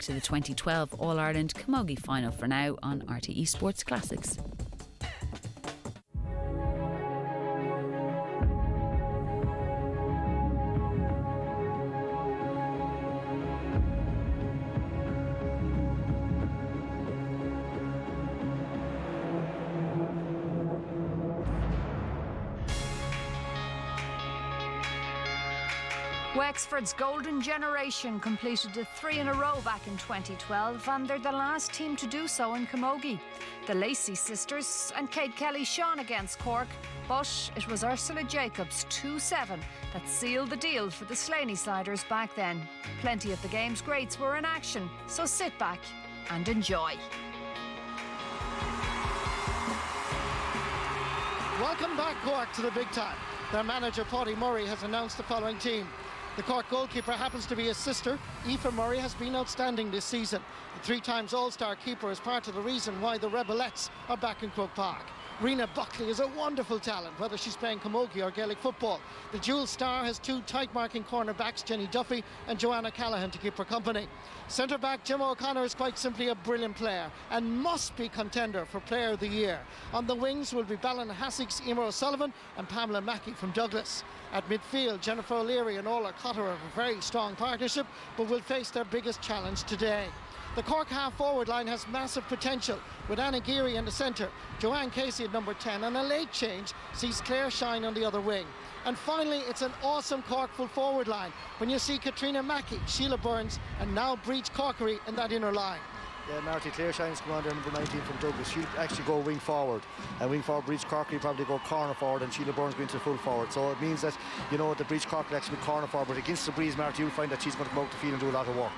to the 2012 All-Ireland Camogie final for now on RTE Sports Classics. Wexford's golden generation completed the 3 in a row back in 2012, and they're the last team to do so in Camogie. The Lacey sisters and Kate Kelly shone against Cork, but it was Ursula Jacobs' 2-7 that sealed the deal for the Slaney Sliders back then. Plenty of the game's greats were in action, so sit back and enjoy. Welcome back, Cork, to the big time. Their manager, Paddy Murray, has announced the following team. The Cork goalkeeper happens to be his sister. Aoife Murray has been outstanding this season. The 3 times All-Star keeper is part of the reason why the Rebelettes are back in Croke Park. Rena Buckley is a wonderful talent, whether she's playing Camogie or Gaelic football. The dual star has 2 tight-marking cornerbacks, Jenny Duffy and Joanna Callaghan, to keep her company. Centre-back Jim O'Connor is quite simply a brilliant player and must be contender for Player of the Year. On the wings will be Ballin Hassig's Emer O'Sullivan and Pamela Mackey from Douglas. At midfield, Jennifer O'Leary and Ola Cotter have a very strong partnership, but will face their biggest challenge today. The Cork half-forward line has massive potential, with Anna Geary in the centre, Joanne Casey at number 10, and a late change sees Claire Shine on the other wing. And finally, it's an awesome Cork full-forward line when you see Katrina Mackey, Sheila Burns and now Breach Corkery in that inner line. Yeah, Marty, Claire Shine's come on there, number 19 from Douglas. She'll actually go wing forward, and wing forward Breach Corkery probably go corner forward, and Sheila Burns going to full forward. So it means that, you know, the Breach Corkery actually be corner forward, but against the breeze, Marty, you'll find that she's going to come out the field and do a lot of work.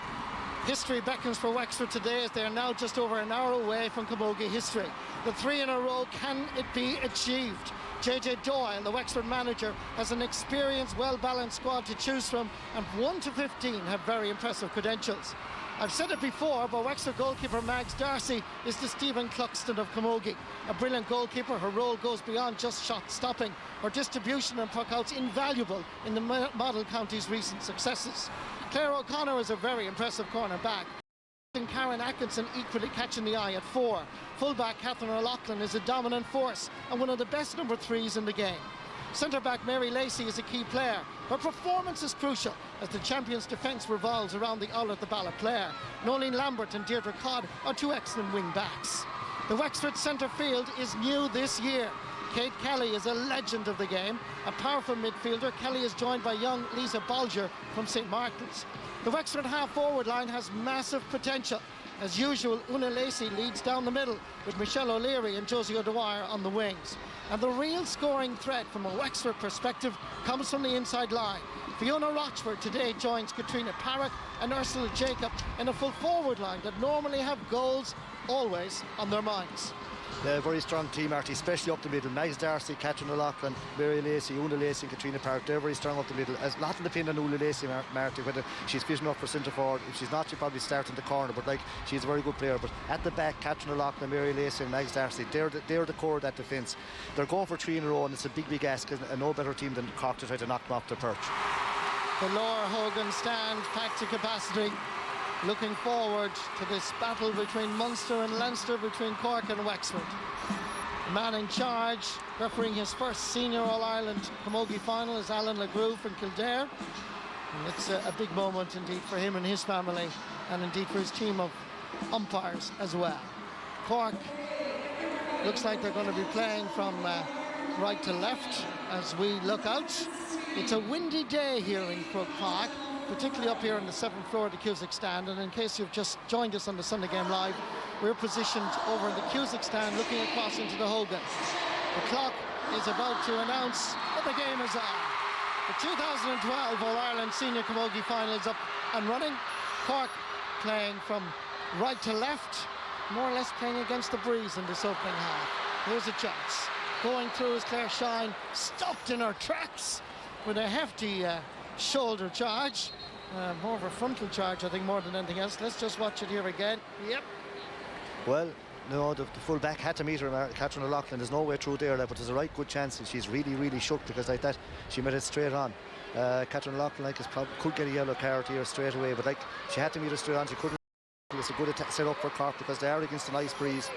History beckons for Wexford today as they are now just over an hour away from Camogie history. The 3 in a row, can it be achieved? JJ Doyle, the Wexford manager, has an experienced, well-balanced squad to choose from, and 1 to 15 have very impressive credentials. I've said it before, but Wexford goalkeeper Mags Darcy is the Stephen Cluxton of Camogie. A brilliant goalkeeper, her role goes beyond just shot stopping. Her distribution and puck-outs invaluable in the Model County's recent successes. Claire O'Connor is a very impressive cornerback. And Karen Atkinson equally catching the eye at 4. Fullback Catherine O'Loughlin is a dominant force and one of the best number 3s in the game. Centre-back Mary Lacey is a key player. Her performance is crucial as the champion's defence revolves around the All at the Ballot player. Nolene Lambert and Deirdre Codd are 2 excellent wing-backs. The Wexford centre field is new this year. Kate Kelly is a legend of the game. A powerful midfielder, Kelly is joined by young Lisa Bolger from St Martin's. The Wexford half-forward line has massive potential. As usual, Una Lacey leads down the middle with Michelle O'Leary and Josie O'Dwyer on the wings. And the real scoring threat from a Wexford perspective comes from the inside line. Fiona Rochford today joins Katrina Parrott and Ursula Jacob in a full forward line that normally have goals always on their minds. A very strong team, Marty, especially up the middle. Mags Darcy, Catherine O'Loughlin, Mary Lacey, Una Lacey and Katrina Park, they're very strong up the middle. A lot will depend on Una Lacey, Marty, whether she's fishing up for centre forward. If she's not, she'll probably start in the corner, but like, she's a very good player. But at the back, Catherine O'Loughlin, Mary Lacey and Mags Darcy, they're the core of that defence. They're going for 3 in a row, and it's a big ask, and no better team than Cork to try to knock them off their perch. The Laura Hogan stand packed to capacity. Looking forward to this battle between Munster and Leinster, between Cork and Wexford. The man in charge, refereeing his first senior All-Ireland Camogie final, is Alan LeGroux from Kildare. And it's a big moment indeed for him and his family, and indeed for his team of umpires as well. Cork looks like they're going to be playing from right to left as we look out. It's a windy day here in Croke Park, particularly up here on the 7th floor of the Cusack stand. And in case you've just joined us on the Sunday Game Live, we're positioned over in the Cusack stand looking across into the Hogan. The clock is about to announce that the game is on. The 2012 All-Ireland Senior Camogie Final is up and running. Cork playing from right to left, more or less playing against the breeze in this opening half. Here's a chance. Going through is Claire Shine, stopped in her tracks with a hefty shoulder charge. More of a frontal charge, I think, more than anything else. Let's just watch it here again. Yep. Well, no, the full back had to meet her, Catherine O'Loughlin. There's no way through there, but there's a right good chance. She's really shook, because like that, she met it straight on. Catherine O'Loughlin could get a yellow card here straight away, but like, she had to meet her straight on. She couldn't It's a good set up for Cork because they are against a nice breeze.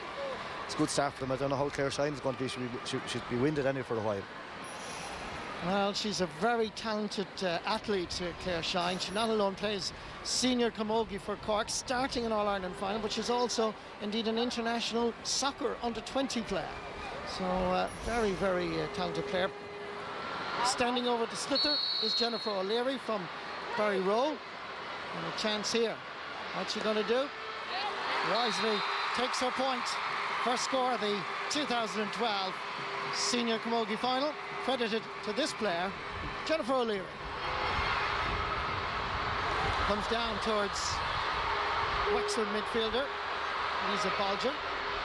It's a good start for them. I don't know how Claire Shine is going to be. She'll be winded anyway for a while. Well, she's a very talented athlete, Claire Shine. She not alone plays senior camogie for Cork, starting an All-Ireland final, but she's also indeed an international soccer under-20 player. So very, very talented player. Standing over the sliotar is Jennifer O'Leary from Barry Rowe. And a chance here. What's she going to do? Wisely takes her point. First score of the 2012 senior camogie final, credited to this player, Jennifer O'Leary. Comes down towards Wexford midfielder Lisa Bolger.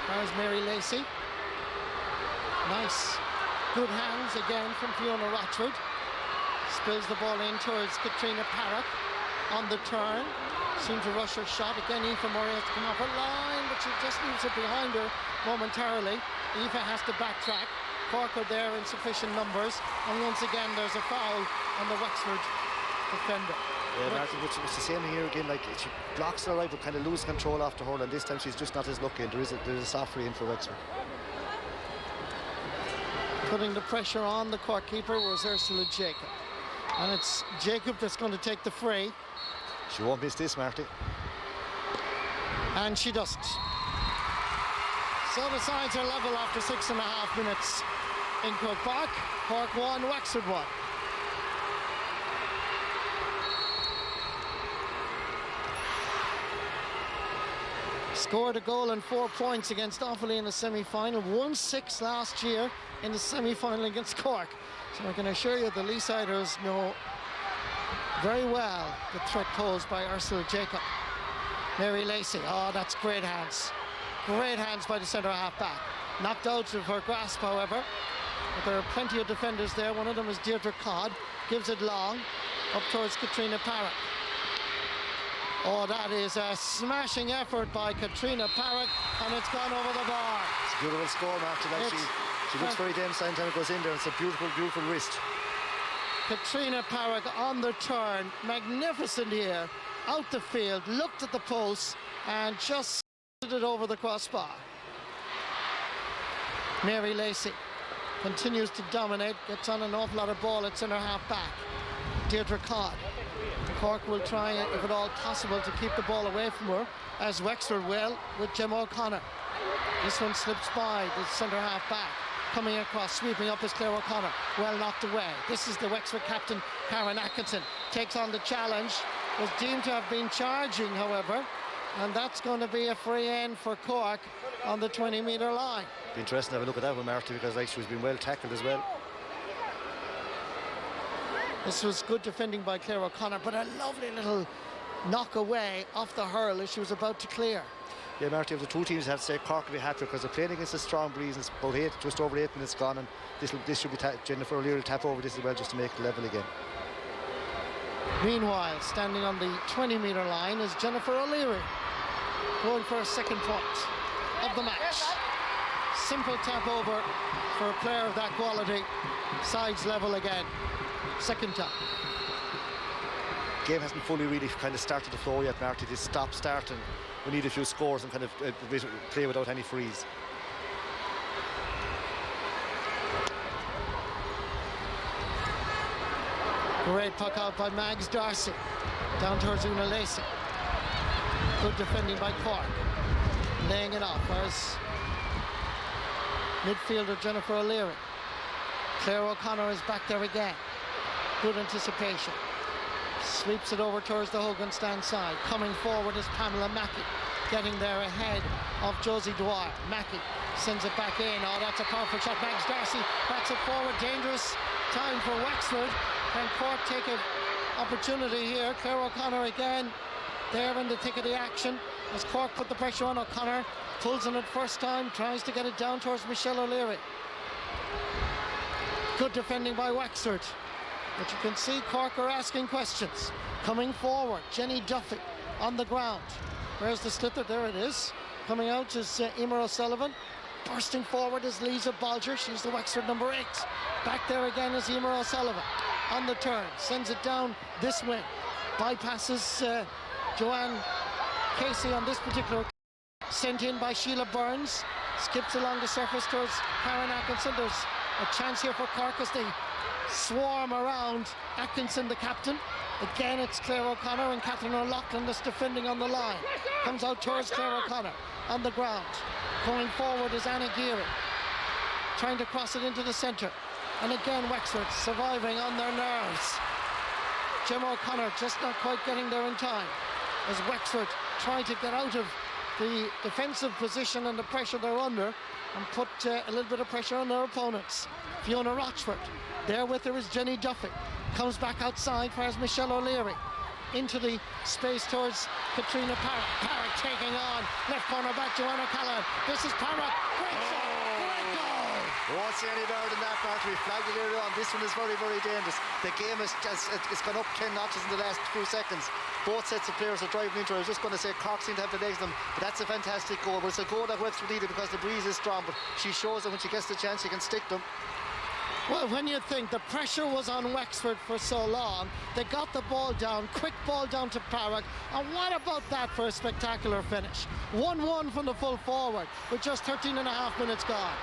There's Mary Lacey. Nice, good hands again from Fiona Rochford. Spills the ball in towards Katrina Parrott on the turn. Seemed to rush her shot. Again, Aoife Murray has to come off her line, but she just leaves it behind her momentarily. Aoife has to backtrack. Cork are there in sufficient numbers, and once again there's a foul on the Wexford defender. Yeah, Martin, it's the same here again. Like she blocks her right, but kind of loses control after her, and this time she's just not as lucky. And there's a soft free in for Wexford. Putting the pressure on the Cork keeper was Ursula Jacob, and it's Jacob that's going to take the free. She won't miss this, Marty. And she doesn't. So the sides are level after 6.5 minutes in Croke Park. Cork 1, Wexford 1. Scored a goal and 4 points against Offaly in the semi-final. 1-6 last year in the semi-final against Cork. So I can assure you the Leesiders know very well the threat posed by Ursula Jacob. Mary Lacey, oh, that's great hands. Great hands by the centre half back. Knocked out of her grasp, however. But there are plenty of defenders there. One of them is Deirdre Codd. Gives it long up towards Katrina Parrott. Oh, that is a smashing effort by Katrina Parrott, and it's gone over the bar. It's a beautiful score, Martin. She looks very dense anytime it goes in there. It's a beautiful, beautiful wrist. Katrina Parrott on the turn. Magnificent here. Out the field, looked at the post, and just it over the crossbar. Mary Lacey continues to dominate, gets on an awful lot of ball at centre half back. Deirdre Codd. Cork will try, if at all possible, to keep the ball away from her, as Wexford will with Gemma O'Connor. This one slips by the centre half back. Coming across, sweeping up is Claire O'Connor. Well knocked away. This is the Wexford captain, Karen Atkinson. Takes on the challenge. Was deemed to have been charging, however, and that's going to be a free end for Cork on the 20-metre line. Be interesting to have a look at that one, Marty, because like she's been well tackled as well. This was good defending by Claire O'Connor, but a lovely little knock away off the hurl as she was about to clear. Yeah, Marty, of the two teams, I have to say Cork will be happy because they're playing against a strong breeze. And it's about just over 8 minutes gone, and this should be Jennifer O'Leary will tap over this as well just to make it level again. Meanwhile, standing on the 20-metre line is Jennifer O'Leary, going for a second point of the match. Simple tap over for a player of that quality. Sides level again. Second tap. Game hasn't fully really kind of started to flow yet, Marty. This stop starting. We need a few scores and kind of play without any freeze. Great puck out by Mags Darcy. Down towards Una Lacey. Good defending by Cork. Laying it off. Whereas midfielder Jennifer O'Leary. Claire O'Connor is back there again. Good anticipation. Sweeps it over towards the Hogan stand side. Coming forward is Pamela Mackey. Getting there ahead of Josie Dwyer. Mackey sends it back in. Oh, that's a powerful shot. Mags Darcy backs it forward. Dangerous time for Wexford. Can Cork take an opportunity here? Claire O'Connor again there in the thick of the action as Cork put the pressure on O'Connor. Pulls on it first time. Tries to get it down towards Michelle O'Leary. Good defending by Wexford. But you can see Cork are asking questions. Coming forward, Jenny Duffy on the ground. Where's the sliotar? There it is. Coming out is Emer O'Sullivan. Bursting forward is Lisa Bolger. She's the Wexford number 8. Back there again is Emer O'Sullivan. On the turn, sends it down this way. Bypasses Joanne Casey on this particular sent in by Sheila Burns, skips along the surface towards Karen Atkinson. There's a chance here for Cork as they swarm around Atkinson, the captain. Again, it's Claire O'Connor and Catherine O'Loughlin that's defending on the line. Comes out towards Claire O'Connor on the ground. Going forward is Anna Geary, trying to cross it into the centre. And again, Wexford surviving on their nerves. Gemma O'Connor just not quite getting there in time as Wexford try to get out of the defensive position and the pressure they're under and put a little bit of pressure on their opponents. Fiona Rochford, there with her is Jenny Duffy. Comes back outside for Michelle O'Leary. Into the space towards Katrina Parrott. Parrott taking on left corner back Joanna Callahan. This is Parrott. Great shot. Great goal. Won't see any better than that, Mark. We flagged it earlier on. This one is very, very dangerous. The game has it's gone up 10 notches in the last few seconds. Both sets of players are driving into it. I was just going to say Cork seem to have the legs of them, but that's a fantastic goal. But it's a goal that Wexford needed because the breeze is strong, but she shows that when she gets the chance, she can stick them. Well, when you think the pressure was on Wexford for so long, they got the ball down, quick ball down to Parrott, and what about that for a spectacular finish? 1-1 from the full forward with just 13 and a half minutes gone.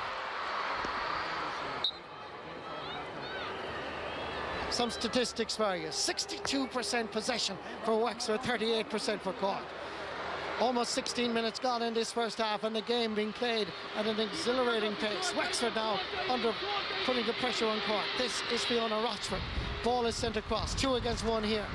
Some statistics for you. 62% possession for Wexford, 38% for Cork. Almost 16 minutes gone in this first half, and the game being played at an exhilarating pace. Wexford now under putting the pressure on Cork. This is Fiona Rochford. Ball is sent across, 2 against 1 here.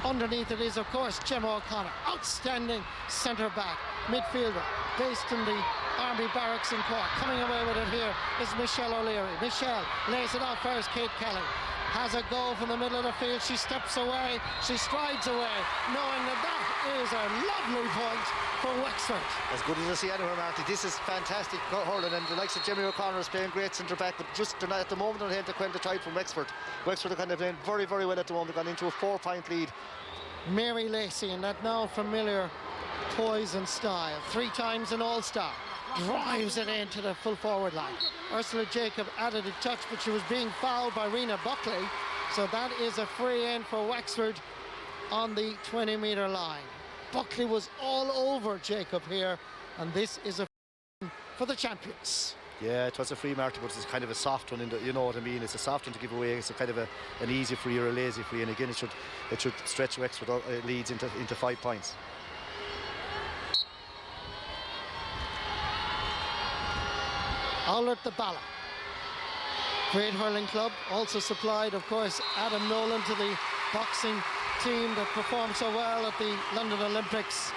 Underneath it is, of course, Gemma O'Connor. Outstanding centre back, midfielder, based in the Army Barracks in Cork. Coming away with it here is Michelle O'Leary. Michelle lays it off first, Kate Kelly. Has a goal from the middle of the field. She steps away, she strides away, knowing that that is a lovely point for Wexford. As good as I see anywhere, Marty. This is fantastic hurling, and the likes of Jimmy O'Connor is playing great centre back, but just they're not at the moment they're able to quench the tide from Wexford. Wexford are kind of playing very, very well at the moment. They've gone into a 4-point lead. Mary Lacey in that now familiar poise and style, 3 times an All-Star, drives it into the full forward line. Ursula Jacob added a touch, but she was being fouled by Rena Buckley, so that is a free in for Wexford on the 20-metre line. Buckley was all over Jacob here, and this is a free in for the champions. Yeah, it was a free, Marty, but it's kind of a soft one, you know what I mean? It's a soft one to give away. It's a kind of an easy free or a lazy free, and again it should stretch Wexford leads into 5 points. Allert the Balla. Great hurling club, also supplied, of course, Adam Nolan to the boxing team that performed so well at the London Olympics.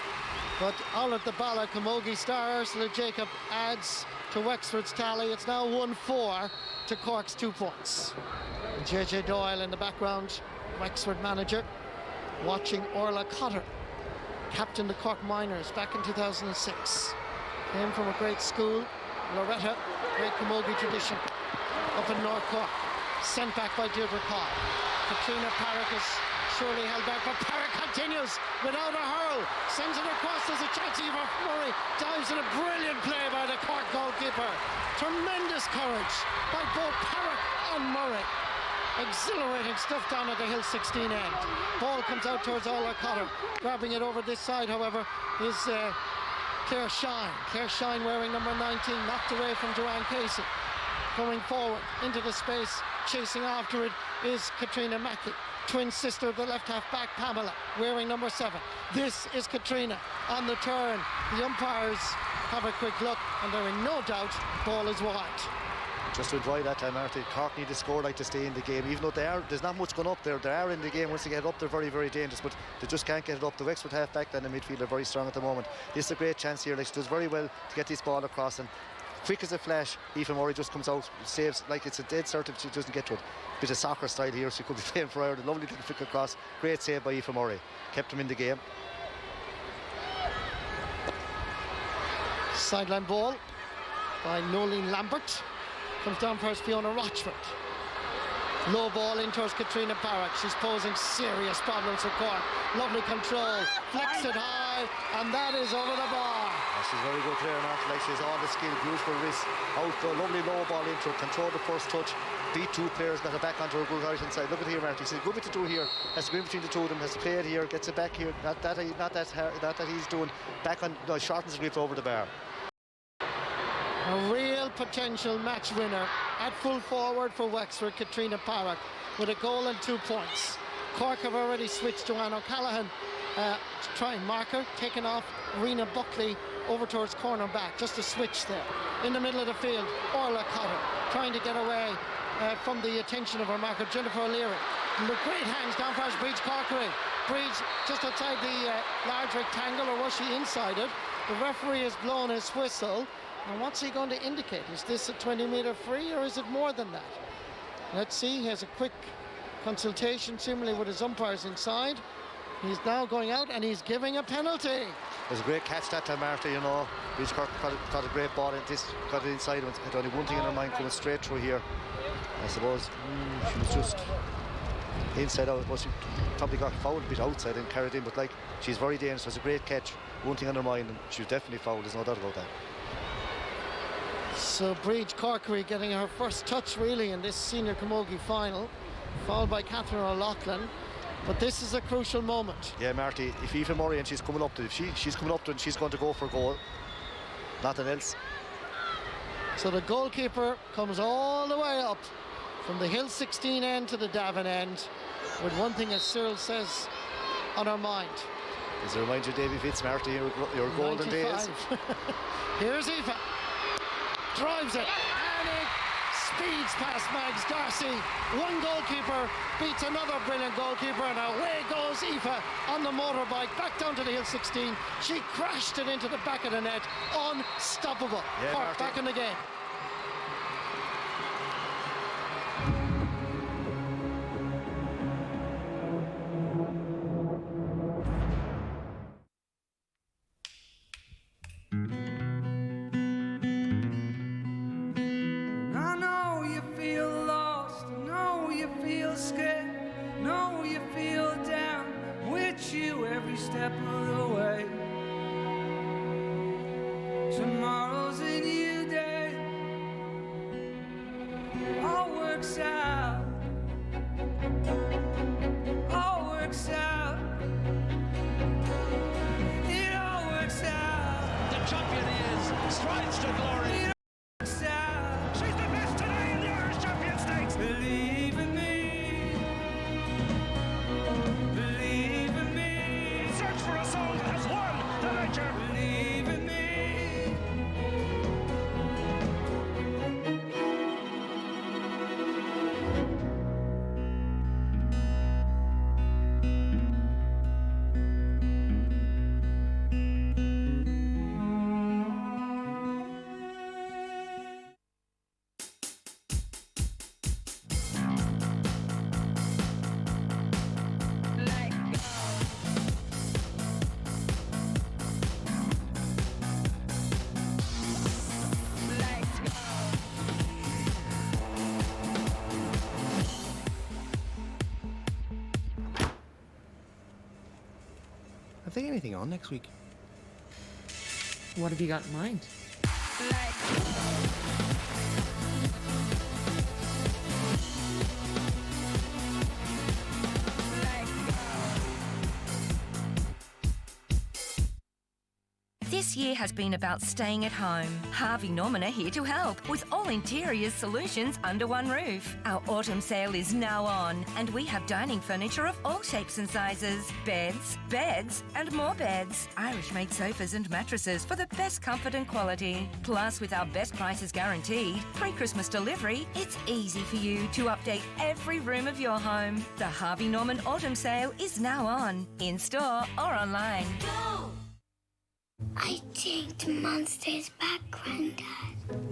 But Allert the Balla, Camogie star Ursula Jacob adds to Wexford's tally. It's now 1-4 to Cork's 2 points. And JJ Doyle in the background, Wexford manager, watching Orla Cotter, captained the Cork Miners back in 2006. Came from a great school, Loretta, great Camogie tradition up in North Cork. Sent back by Deirdre Cobb. Katrina Parrott is surely held back, but Parrott continues without a hurl. Sends it across, there's a chance. Eva Murray dives in a brilliant play by the Cork goalkeeper. Tremendous courage by both Parrott and Murray. Exhilarating stuff down at the Hill 16 end. Ball comes out towards Orla Cotter. Grabbing it over this side, however, is Claire Shine. Claire Shine wearing number 19, knocked away from Joanne Casey. Going forward into the space, chasing after it is Katrina Mackey, twin sister of the left half back Pamela, wearing number 7. This is Katrina on the turn. The umpires have a quick look, and they're in no doubt ball is wide. Just to enjoy that time, Marty. Cork need to score like to stay in the game, even though there's not much going up there. They are in the game. Once they get up, they're very, very dangerous, but they just can't get it up. The Wexford half back and the midfield are very strong at the moment. This is a great chance here. Like, she does very well to get this ball across, and quick as a flash, Aoife Murray just comes out, saves like it's a dead cert if she doesn't get to it. Bit of soccer style here. She could be playing for Ireland. Lovely little flick across. Great save by Aoife Murray. Kept him in the game. Sideline ball by Nolene Lambert. Comes down first Fiona Rochford. Low ball in towards Katrina Parrott. She's posing serious problems for Cork. Lovely control. Flicks it high, and that is over the bar. She's a very good player, Martin. Like, she's all the skill, beautiful wrist, out go, lovely low ball into her, control the first touch, beat two players, got her back onto her good right hand side. Look at here, Martin. She's a good bit to do here. Has to go in between the two of them, has to play it here, gets it back here. Not that he's doing. Back on, no, shortens the grip over the bar. A real potential match winner at full forward for Wexford, Katrina Parrock, with a goal and 2 points. Cork have already switched Joanne O'Callaghan to try and mark her, taken off Rena Buckley over towards corner back, just a switch there. In the middle of the field, Orla Cotter trying to get away from the attention of her marker, Jennifer O'Leary. The great hands down for Breach Corkery. Breach just outside the large rectangle, or was she inside it? The referee has blown his whistle. And what's he going to indicate? Is this a 20-metre free, or is it more than that? Let's see. He has a quick consultation, similarly with his umpires inside. He's now going out, and he's giving a penalty. It was a great catch that time, Martha, you know. Breach Cork got a great ball, and this got it inside. Had only one thing in her mind, coming straight through here. I suppose she was just inside out. Well, she probably got fouled a bit outside and carried in, but like, she's very dangerous. It was a great catch. One thing on her mind, and she was definitely fouled. There's no doubt about that. So Breach Corkery getting her first touch really in this senior camogie final, followed by Catherine O'Loughlin. But this is a crucial moment. Yeah, Marty, if Aoife Murray and she's coming up to it, she's coming up to it and she's going to go for a goal. Nothing else. So the goalkeeper comes all the way up from the Hill 16 end to the Davin end with one thing, as Cyril says, on her mind. Does it remind you of Davy Fitz, Marty, your golden days? Here's Aoife. Drives it, and it speeds past Mags Darcy. One goalkeeper beats another brilliant goalkeeper, and away goes Aoife on the motorbike back down to the Hill 16. She crashed it into the back of the net. Unstoppable. Yeah, Cork back in the game. Step of the way. Tomorrow's a new day. All works out. All works out. It all works out. The champion is strides to glory. It all works out. She's the best today in the Irish Champion Stakes. Believe in me. For a soul that has won the ledger. Believe in me. Have they anything on next week? What have you got in mind? This year has been about staying at home. Harvey Norman are here to help with all interior solutions under one roof. Our autumn sale is now on, and we have dining furniture of all shapes and sizes. Beds, and more beds. Irish-made sofas and mattresses for the best comfort and quality. Plus, with our best prices guaranteed, pre-Christmas delivery, it's easy for you to update every room of your home. The Harvey Norman autumn sale is now on, in-store or online. Go! I think the monster's back, Grandad.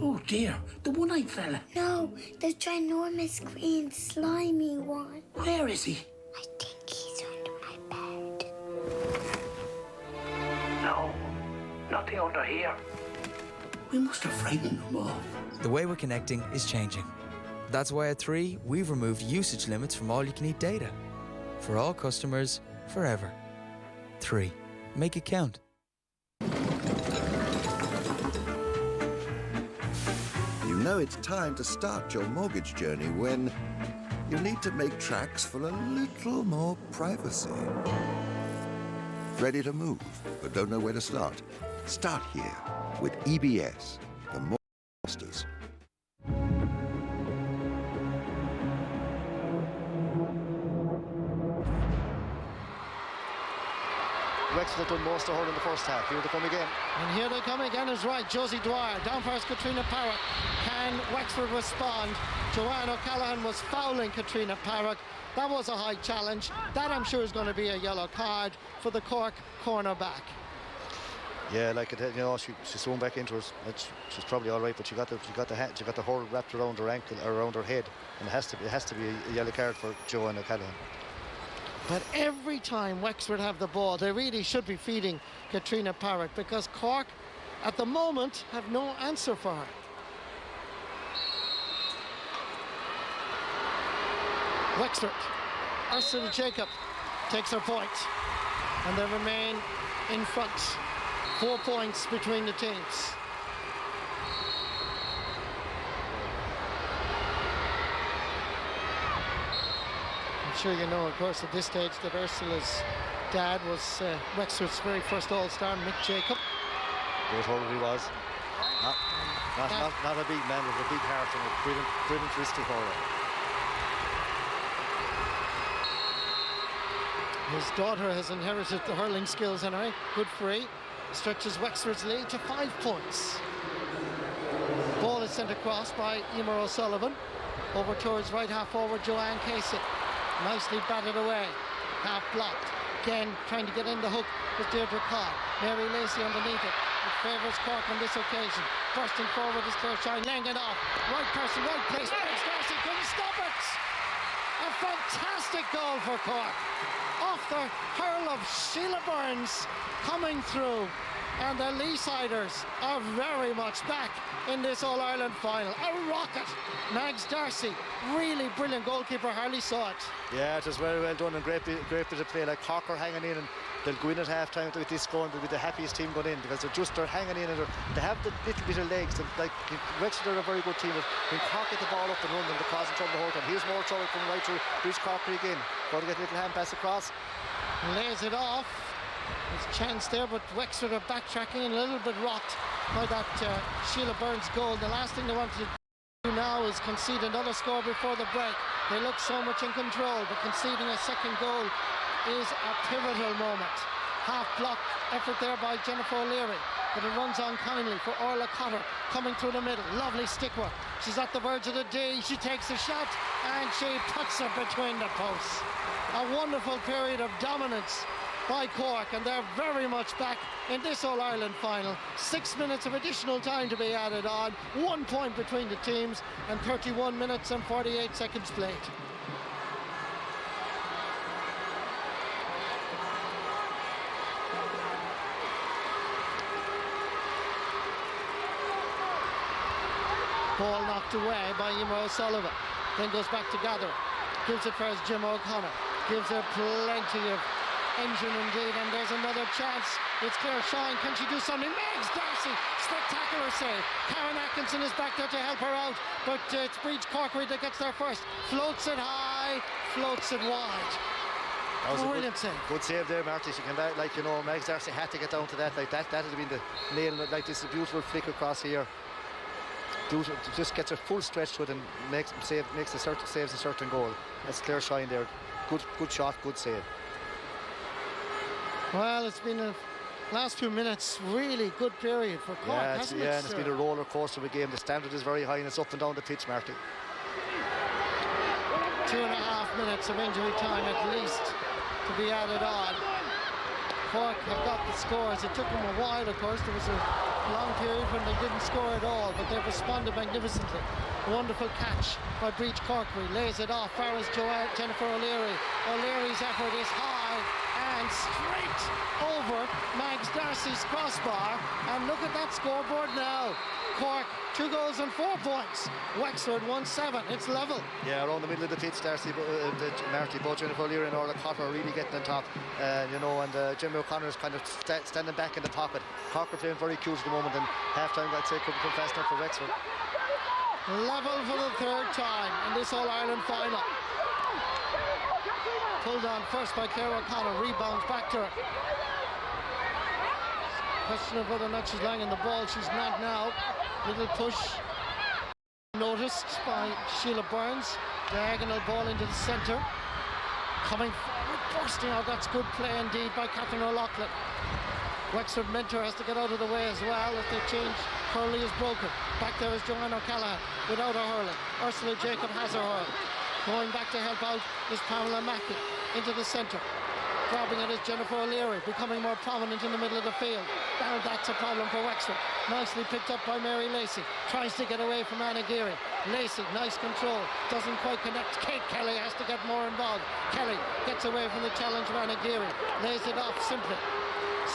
Oh dear, the one-eyed fella. No, the ginormous green slimy one. Where is he? I think he's under my bed. No, not the under here. We must have frightened them off. The way we're connecting is changing. That's why at 3, we've removed usage limits from all-you-can-eat data. For all customers, forever. 3. Make it count. know it's time to start your mortgage journey when you need to make tracks for a little more privacy. Ready to move, but don't know where to start? Start here with EBS, the Mortgage Masters. Wexford have done most of her in the first half. Here they come again. And here they come again is right. Josie Dwyer down first. Katrina Parrott. Can Wexford respond? Joanne O'Callaghan was fouling Katrina Parrott. That was a high challenge. That I'm sure is going to be a yellow card for the Cork cornerback. Yeah, like it, you know, she swung back into her. She's probably all right, but she got the hurl wrapped around her ankle, around her head, and it has to be a yellow card for Joanne O'Callaghan. But every time Wexford have the ball, they really should be feeding Katrina Parrott, because Cork, at the moment, have no answer for her. Wexford, Ursula Jacob takes her point, and they remain in front. 4 points between the teams. I'm sure you know, of course, at this stage that Ursula's dad was Wexford's very first All-Star, Mick Jacob. Great hurler he was. Not a big man, with a big heart and a brilliant wristy hurler. His daughter has inherited the hurling skills anyway. Good for he. Stretches Wexford's lead to 5 points. Ball is sent across by Emer O'Sullivan. Over towards right half forward Joanne Casey. Nicely batted away. Half blocked. Again trying to get in the hook with Deirdre Codd. Mary Lacey underneath it. It favours Cork on this occasion. Bursting forward is Claire Shine, laying it off. Right person, right place. Darcy couldn't stop it. A fantastic goal for Cork. Off the hurl of Sheila Burns coming through, and the Leesiders are very much back in this All-Ireland final. A rocket. Mags Darcy, really brilliant goalkeeper, hardly saw it. Yeah, it was very well done, and great bit of play. Like Cork are hanging in, and they'll go in at half time with this score, and they'll be the happiest team going in, because they're hanging in, and they have the little bit of legs. And like Wexford are a very good team. When Cork get the ball up and run them, they're causing trouble the whole time. Here's more trouble coming right through Breach Cork again. Got to get a little hand pass across. Lays it off. There's a chance there, but Wexford are backtracking and a little bit rocked by that Sheila Burns goal. The last thing they want to do now is concede another score before the break. They look so much in control, but conceding a second goal is a pivotal moment. Half block effort there by Jennifer O'Leary, but it runs on kindly for Orla Cotter coming through the middle. Lovely stick work. She's at the verge of the D. She takes a shot and she puts it between the posts. A wonderful period of dominance by Cork, and they're very much back in this All-Ireland final. 6 minutes of additional time to be added on. 1 point between the teams, and 31 minutes and 48 seconds played. Ball knocked away by Emer O'Sullivan. Then goes back to Gathering. Gives it first Jim O'Connor. Gives her plenty of engine indeed, and there's another chance. It's Claire Shine. Can she do something? Megs Darcy, spectacular save. Karen Atkinson is back there to help her out, but it's Breach Corkery that gets there first. Floats it high, floats it wide. That was brilliant save. Good save there, Marty. She came back, like, you know, Megs Darcy had to get down to that. Like that would have been the nail. Like this, a beautiful flick across here. Just gets a full stretch to it and makes saves a certain goal. That's Claire Shine there. Good shot, good save. Well, it's been a last few minutes really good period for Cork, hasn't it? Yeah, and it's been a roller coaster of a game. The standard is very high and it's up and down the pitch, Marty. 2.5 minutes of injury time at least to be added on. Cork have got the scores. It took them a while, of course. There was a long period when they didn't score at all, but they've responded magnificently. A wonderful catch by Breach Corkery. Lays it off. Farrell's Jennifer O'Leary. O'Leary's effort is high and straight over Mags Darcy's crossbar. And look at that scoreboard now. Cork 2 goals and 4 points. Wexford 1-7. It's level. Yeah, around the middle of the pitch, Darcy, Marty, both Jennifer O'Leary and Orla Cotter are really getting on top. You know, and Jimmy O'Connor is kind of standing back in the pocket. Cork are playing very cute at the moment, and half time, I'd say, couldn't come fast enough for Wexford. Level for the third time in this All-Ireland final. Pulled on first by Claire O'Connor, rebounds back to her. Question of whether or not she's lying in the ball. She's not now. Little push noticed by Sheila Burns. Diagonal ball into the centre. Coming forward, bursting out. That's good play indeed by Catherine O'Loughlin. Wexford mentor has to get out of the way as well as they change. Hurley is broken. Back there is Joanne O'Callaghan without her hurling. Ursula Jacob has her hurl. Going back to help out is Pamela Mackey into the centre. Grabbing it is Jennifer O'Leary, becoming more prominent in the middle of the field. Now that's a problem for Wexford. Nicely picked up by Mary Lacey. Tries to get away from Anna Geary. Lacey, nice control. Doesn't quite connect. Kate Kelly has to get more involved. Kelly gets away from the challenge of Anna Geary. Lays it off simply.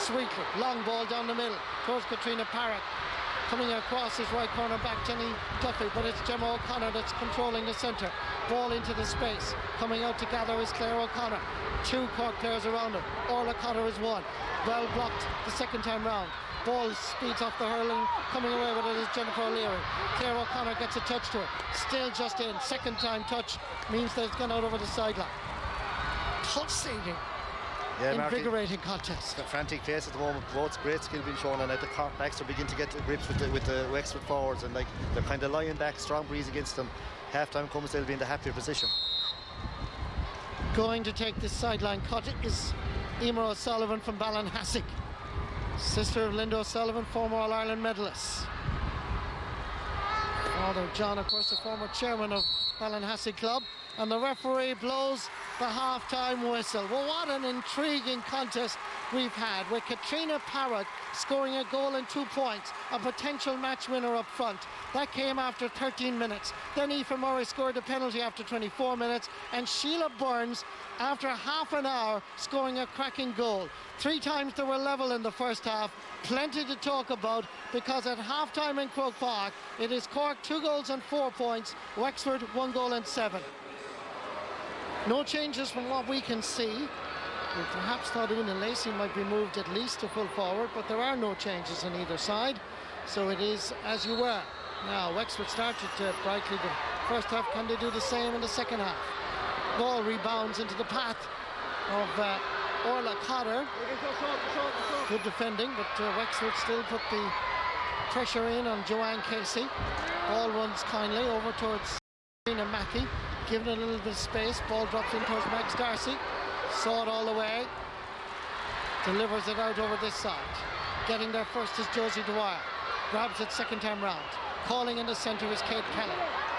Sweetly. Long ball down the middle towards Katrina Parrott. Coming across his right corner back, Jenny Duffy, but it's Gemma O'Connor that's controlling the centre. Ball into the space. Coming out to gather is Claire O'Connor. Two Cork players around her. Orla Cotter is one. Well blocked the second time round. Ball speeds off the hurling. Coming away with it is Jennifer O'Leary. Claire O'Connor gets a touch to her. Still just in. Second time touch means that it's gone out over the sideline. Pulsating. Yeah, invigorating contest. Frantic pace at the moment. Both great skill being shown, and the Cork backs are beginning to get to grips with the Wexford forwards, and like they're kind of lying back, strong breeze against them. Half time comes, they'll be in the happier position. Going to take this sideline cut is Emer O'Sullivan from Ballinhassig, sister of Linda O'Sullivan, former All-Ireland medalist. Father John, of course, the former chairman of Ballinhassig Club, and the referee blows the half-time whistle. Well, what an intriguing contest we've had, with Katrina Parrott scoring a goal and 2 points, a potential match winner up front. That came after 13 minutes. Then Aoife Murray scored a penalty after 24 minutes, and Sheila Burns, after half an hour, scoring a cracking goal. 3 times they were level in the first half. Plenty to talk about, because at half-time in Croke Park, it is Cork 2 goals and 4 points, Wexford 1 goal and 7. No changes from what we can see. We perhaps thought Una Lacey might be moved at least to full forward, but there are no changes on either side. So it is as you were. Now, Wexford started brightly the first half. Can they do the same in the second half? Ball rebounds into the path of Orla Cotter. Good defending, but Wexford still put the pressure in on Joanne Casey. Ball runs kindly over towards Tina Mackey. Given a little bit of space, ball drops in towards Max Darcy. Saw it all the way. Delivers it out over this side. Getting there first is Josie Dwyer. Grabs it second time round. Calling in the centre is Kate Kelly.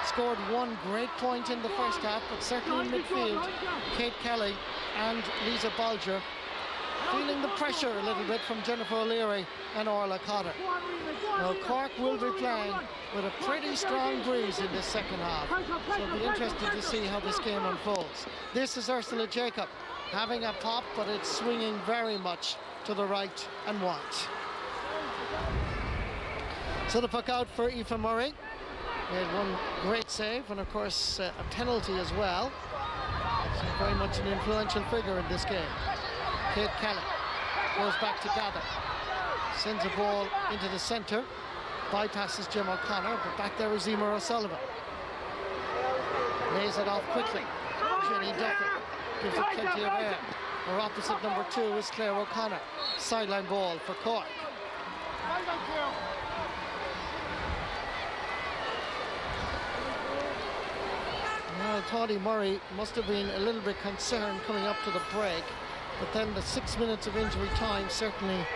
Scored 1 great point in the first half, but certainly in midfield, Kate Kelly and Lisa Bolger feeling the pressure a little bit from Jennifer O'Leary and Orla Cotter. Now Cork will be playing with a pretty strong breeze in this second half, so it'll be interesting to see how this game unfolds. This is Ursula Jacob having a pop, but it's swinging very much to the right and wide. So the puck out for Aoife Murray. Made 1 great save, and of course a penalty as well. So very much an influential figure in this game. Kate Kelly goes back to gather. Sends a ball into the centre. Bypasses Jim O'Connor, but back there is Emer O'Sullivan. Lays it off quickly. Jenny Duffy gives it plenty of air. Her opposite number 2 is Claire O'Connor. Sideline ball for Cork. Well, Toddy Murray must have been a little bit concerned coming up to the break, but then the 6 minutes of injury time certainly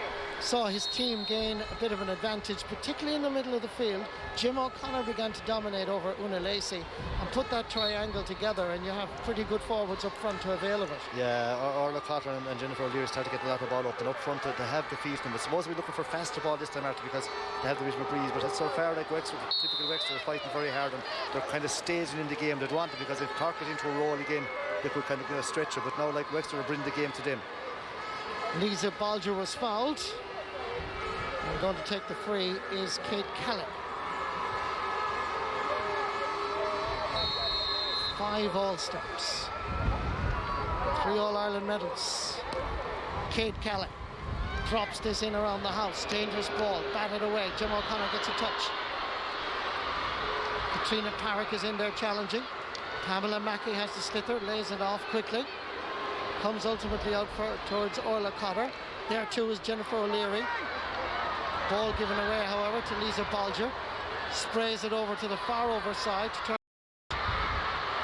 saw his team gain a bit of an advantage, particularly in the middle of the field. Jim O'Connor began to dominate over Una Lacey and put that triangle together, and you have pretty good forwards up front to avail of it. Yeah, Orla Cotter and Jennifer O'Leary start to get a lot of ball up, and up front to have the feet. And we're supposed to be looking for faster ball this time, Artie, because they have the bit of a breeze, but so far, like Wexford, typical Wexford, are fighting very hard, and they're kind of staging in the game. They'd want it, because if Cork get into a roll again, they could kind of get a stretcher, but now like Wexford will bring the game to them. Lisa Bolger was fouled. And going to take the free is Kate Kelly. 5 All-Stars. 3 All-Ireland medals. Kate Kelly drops this in around the house. Dangerous ball, batted away. Jim O'Connor gets a touch. Katrina Parrick is in there challenging. Pamela Mackey has the slither, lays it off quickly. Comes ultimately out towards Orla Cotter. There too is Jennifer O'Leary. Ball given away, however, to Lisa Bolger. Sprays it over to the far over side to turn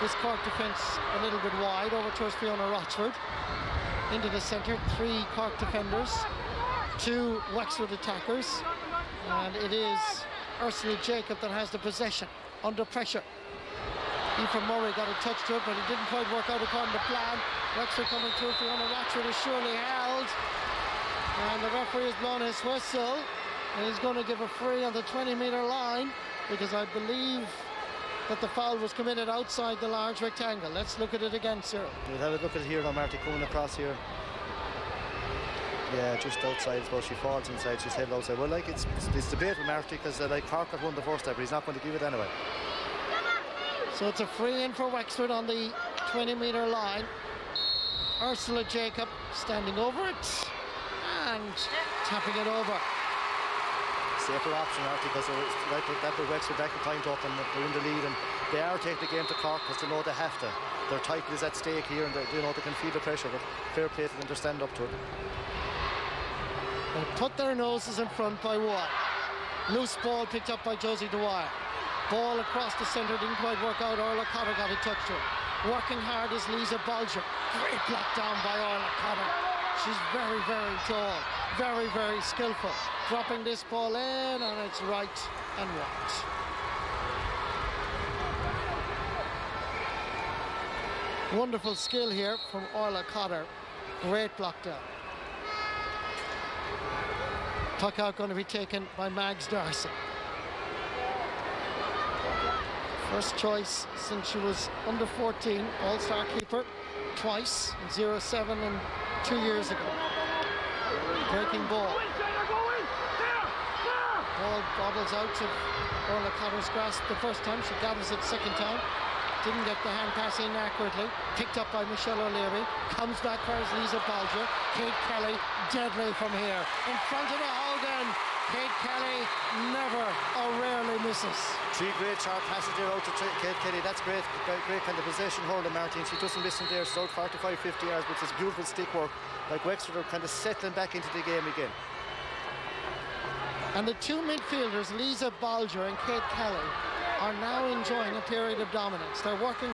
this Cork defence a little bit wide over towards Fiona Rochford. Into the centre, 3 Cork defenders, 2 Wexford attackers, and it is Ursula Jacob that has the possession under pressure. Aoife Murray got a touch to it, but it didn't quite work out according to plan. Wexford coming through. Fiona Rochford is surely held, and the referee has blown his whistle, and he's going to give a free on the 20-metre line, because I believe that the foul was committed outside the large rectangle. Let's look at it again, Cyril. We'll have a look at it here now, Marty, coming across here. Yeah, just outside, but she falls inside, she's headed outside. Well, like, it's debate with Marty, because like Cork had won the first time, but he's not going to give it anyway. So it's a free in for Wexford on the 20-metre line. Ursula Jacob standing over it and tapping it over. Safer option, Marty, because that put Wexford back the point up, and they're in the lead, and they are taking the game to Cork because they know they have to. Their title is at stake here, and they can feel the pressure, but fair play to them to stand up to it. They put their noses in front by 1. Loose ball picked up by Josie Dwyer. Ball across the centre, didn't quite work out. Orla Cotter got a touch to it. Working hard is Lisa Bolger. Great block down by Orla Cotter. She's very, very tall, very, very skillful. Dropping this ball in, and it's right and wide. Wonderful skill here from Orla Cotter. Great block down. Puck out going to be taken by Mags Darcy. First choice since she was under 14, all-star keeper twice, in 07 and 2 years ago. Breaking ball. Ball bobbles out of Orla Cotter's grasp the first time. She gathers it second time. Didn't get the hand pass in accurately. Picked up by Michelle O'Leary. Comes back for Lisa Bolger. Kate Kelly deadly from here. In front of the Hogan. Kate Kelly never or rarely misses. 3 great sharp passes there out to Kate Kelly. That's great kind of possession holding Martin. She doesn't miss him there. She's out 45-50 yards, but it's beautiful stick work. Like Wexford are kind of settling back into the game again. And the 2 midfielders, Lisa Bolger and Kate Kelly, are now enjoying a period of dominance. They're working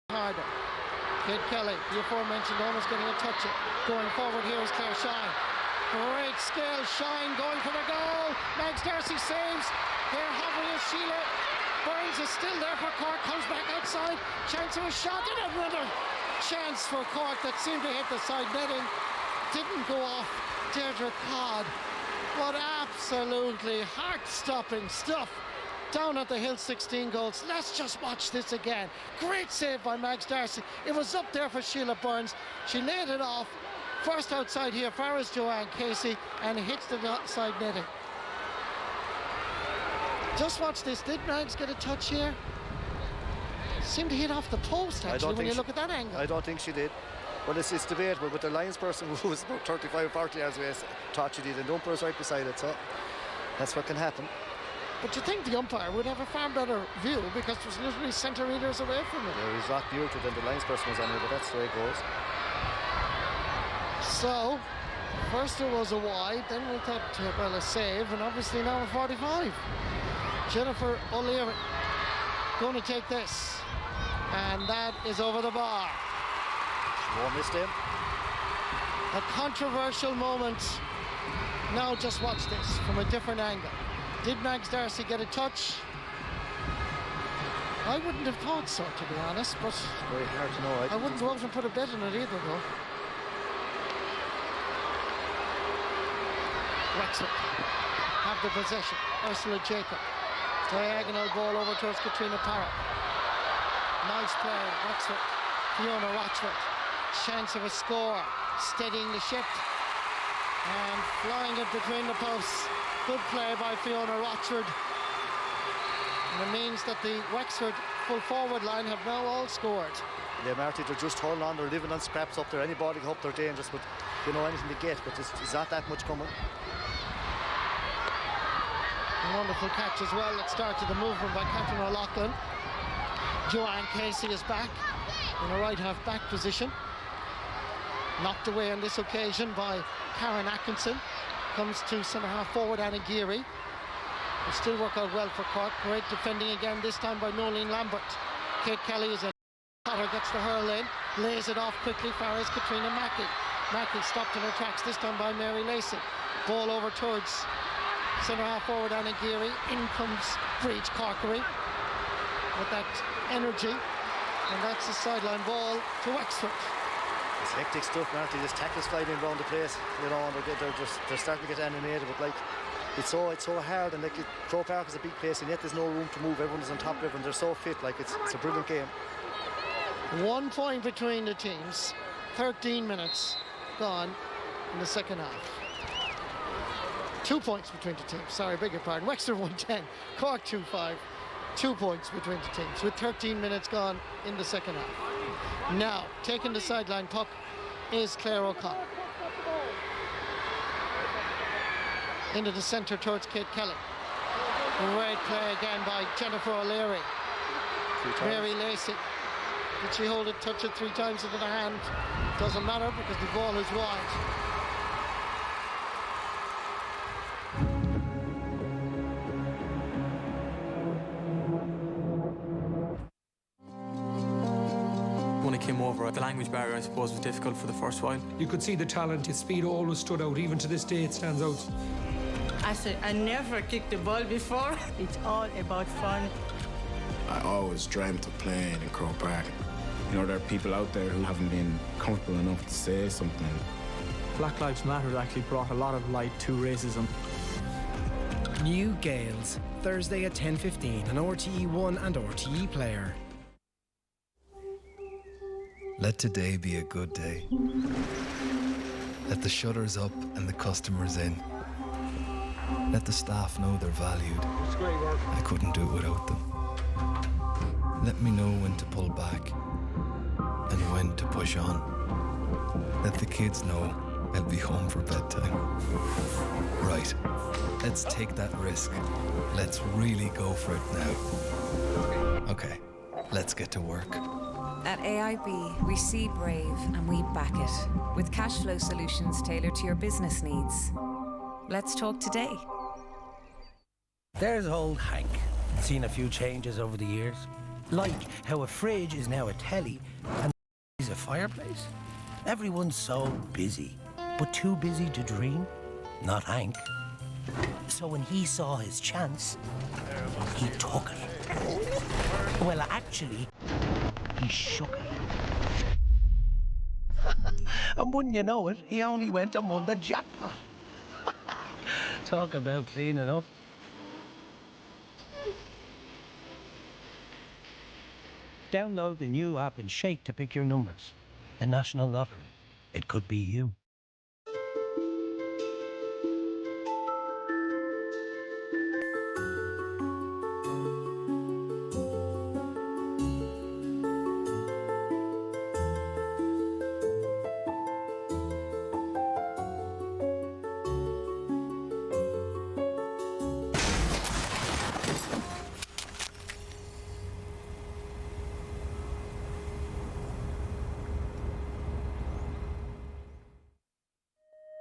harder. Kate Kelly, the aforementioned, almost getting a touch it. Going forward here is Claire Shine. Great skill, Shine going for the goal. Mags Darcy saves. Here hovering is Sheila. Burns is still there for Cork. Comes back outside. Chance of a shot, and another chance for Cork that seemed to hit the side netting. Didn't go off Deirdre Codd. What absolutely heart-stopping stuff down at the Hill 16 goals. Let's just watch this again. Great save by Mags Darcy. It was up there for Sheila Burns. She laid it off. First outside here, far as Joanne Casey, and hits the outside netting. Just watch this. Did Mags get a touch here? Seemed to hit off the post, actually, when you look at that angle. I don't think she did. Well, it's debatable, but the linesperson who was about 35-40 yards away thought she did, and the umpire was right beside it, so that's what can happen. But you think the umpire would have a far better view, because it was literally centimetres away from it. Yeah, he's a lot nearer than the linesperson was on here, but that's the way it goes. So, first it was a wide, then we thought, well, a save, and obviously now a 45. Jennifer O'Leary going to take this, and that is over the bar. She won't miss them. A controversial moment. Now just watch this from a different angle. Did Mags Darcy get a touch? I wouldn't have thought so, to be honest, but it's very hard to know. I wouldn't go out and put a bet on it either, though. Wexford have the possession. Ursula Jacob. Diagonal ball over towards Katrina Parrott. Nice play, Wexford. Fiona Rochford. Chance of a score. Steadying the ship. And flying it between the posts. Good play by Fiona Rochford. And it means that the Wexford full forward line have now all scored. Yeah, Marty, they're just holding on. They're living on scraps up there. Anybody can hope they're dangerous, but you know anything to get, but there's not that much coming. A wonderful catch as well that started the movement by Catherine O'Loughlin. Joanne Casey is back in a right half back position. Knocked away on this occasion by Karen Atkinson. Comes to centre half forward Anna Geary. It still work out well for Cork. Great defending again, this time by Nolene Lambert. Kate Kelly is in. Potter gets the hurl in, lays it off quickly. Far is Katrina Mackey. Mackey stopped in her tracks, this time by Mary Lacey. Ball over towards centre half forward Anna Geary. In comes Breach Corkery with that energy, and that's a sideline ball to Wexford. It's hectic stuff, Marty. There's tackles flying around the place, you know, and they're starting to get animated, but like it's so hard, and like Croke Park is a big place, and yet there's no room to move. Everyone is on top of everyone. They're so fit, like it's a brilliant game. 1 point between the teams. 13 minutes gone in the second half. 2 points between the teams. Sorry, beg your pardon. Wexford 110, Cork 2-5. 2 points between the teams with 13 minutes gone in the second half. Now, taking the sideline puck is Claire O'Connor. Into the centre towards Kate Kelly. Great play again by Jennifer O'Leary. Mary Lacey. Did she hold it, touch it 3 times into the hand? Doesn't matter because the ball is wide. When I came over, the language barrier, I suppose, was difficult for the first while. You could see the talent. His speed always stood out. Even to this day, it stands out. I said, I never kicked the ball before. It's all about fun. I always dreamt of playing in Croke Park. You know, there are people out there who haven't been comfortable enough to say something. Black Lives Matter actually brought a lot of light to racism. New Gales, Thursday at 10:15 on RTE1 and RTE Player. Let today be a good day. Let the shutters up and the customers in. Let the staff know they're valued. I couldn't do it without them. Let me know when to pull back and when to push on. Let the kids know I'll be home for bedtime. Right, let's take that risk. Let's really go for it now. Okay, let's get to work. At AIB, we see brave and we back it with cash flow solutions tailored to your business needs. Let's talk today. There's old Hank. Seen a few changes over the years. Like how a fridge is now a telly and is a fireplace. Everyone's so busy, but too busy to dream. Not Hank. So when he saw his chance, he took it. Well, actually, he shook it. And wouldn't you know it, he only went and won the jackpot. Talk about cleaning up. Download the new app and shake to pick your numbers. The National Lottery. It could be you.